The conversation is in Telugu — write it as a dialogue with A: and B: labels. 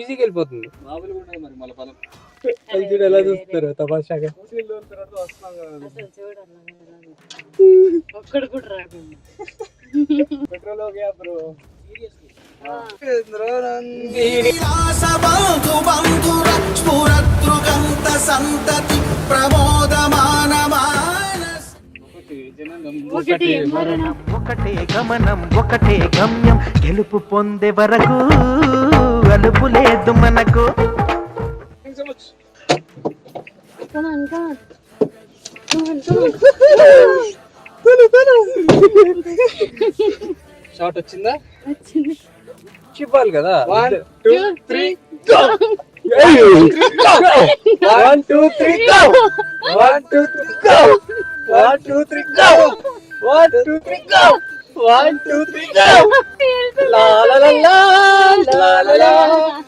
A: ఈజీగా వెళ్ళిపోతుంది. ఎలా చూస్తారు తమాషాగా.
B: ఒకటే గమనం ఒకటే గమ్యం గెలుపు పొందే వరకు అలుపు లేదు మనకు.
A: షార్ట్ వచ్చిందా? చెప్పాలి కదా. 1 2 3 go. 1 2 3 go. 1 2 3 go. 1 2 3 go. 1 2 3 go. 1 2 3 go. La la la la la la la.